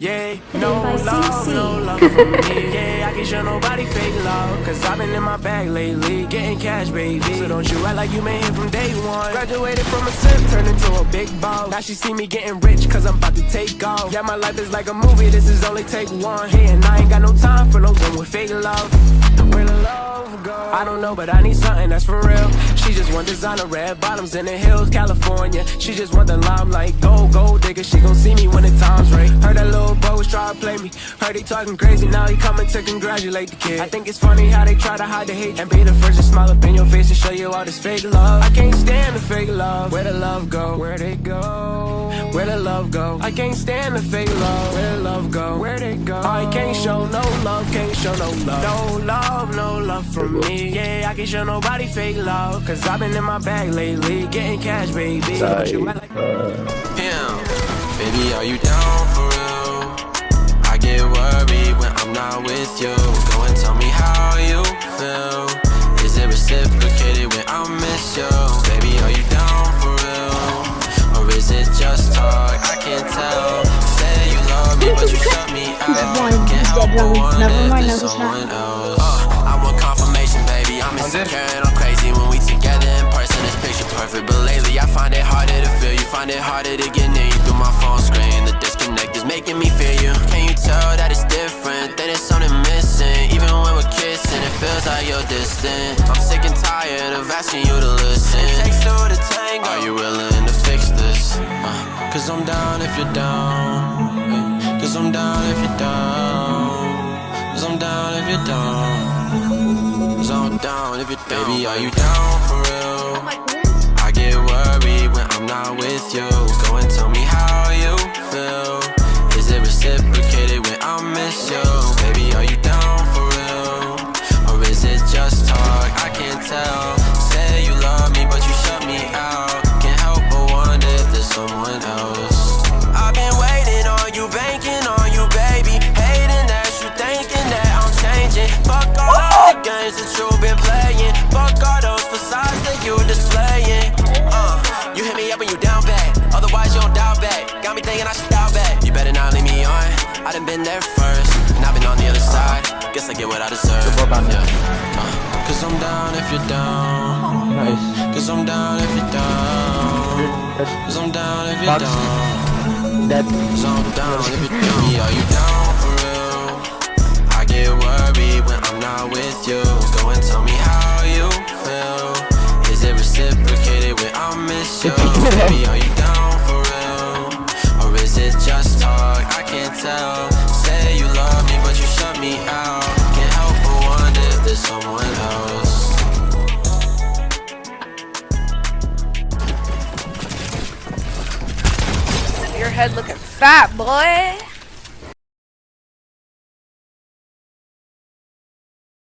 Yeah, no love, no love from me. Yeah, I can show nobody fake love, cause I've been in my bag lately, getting cash, baby. So don't you act like you been here from day one. Graduated from a simp, turned into a big boss. Now she see me getting rich, cause I'm about to take off. Yeah, my life is like a movie, this is only take one. Hey, and I ain't got no time for no gun with fake love. Where the love go? I don't know, but I need something that's for real. She just want designer red bottoms in the hills, California. She just want the limelight, gold digger. She gon' see me when the time's right. Heard that little bro was try to play me. Heard he talking crazy, now he coming to congratulate the kid. I think it's funny how they try to hide the hate and be the first to smile up in your face and show you all this fake love. I can't stand the fake love. Where the love go? Where they go? Where the love go? I can't stand the fake love. Where the love go? Where they go? I can't show no love, can't show no love. No love from me. Yeah, I can't show nobody fake love, cause I've been in my bag lately, getting cash, baby. But you act like baby, are you down for real? I get worried when I'm not with you. Go and tell me how you feel. Is it reciprocated when I miss you? Baby, are you down for real? Or is it just talk? I can't tell. Say you love me, but you shut me out. Can't help but wonder if there's someone else. I want confirmation, baby. I'm insecure and I'm crazy when we together in person. It's picture perfect, but lately I find it harder to feel you. Find it harder to get near you through my phone screen. The disconnect is making me fear you. Can you tell that it's different? That there's something missing. Even when we're kissing, it feels like you're distant. I'm sick and tired of asking you to listen. It takes two to tango. Are you willing to fix this? Cause I'm down if you're down. Cause I'm down if you're down. Cause I'm down if you're down. Cause I'm down if you're down. Baby, are you down for real? I get worried when I'm not with you. Go and tell me how you feel. Is it reciprocated when I miss you? Baby, are you down for real? Or is it just talk? I can't tell. Say you love me, but you shut me out. Can't help but wonder if there's someone else. I've been waiting on you, banking on you, baby. Hating that you thinking that I'm changing. Fuck all of the games that you've been playing. Fuck all those facades that you displaying. You hit me up when you down bad. Otherwise you don't doubt back. Got me thinking I should doubt back. You better not leave me on. I done been there first, and I've been on the other side. Guess I get what I deserve. Yeah. Cause I'm down if you're down. Nice. Cause I'm down if you're down. Cause I'm down if you're down. Cause I'm down if you're down. Baby, are you down for real? I get worried when I'm not with you. Go and tell me how you feel. Is it reciprocated when I miss you? Baby, are you down for real? Or is it just talk? I can't tell. Say you love me, but you shut me out. Can't help but wonder if there's someone else. Your head looking fat, boy.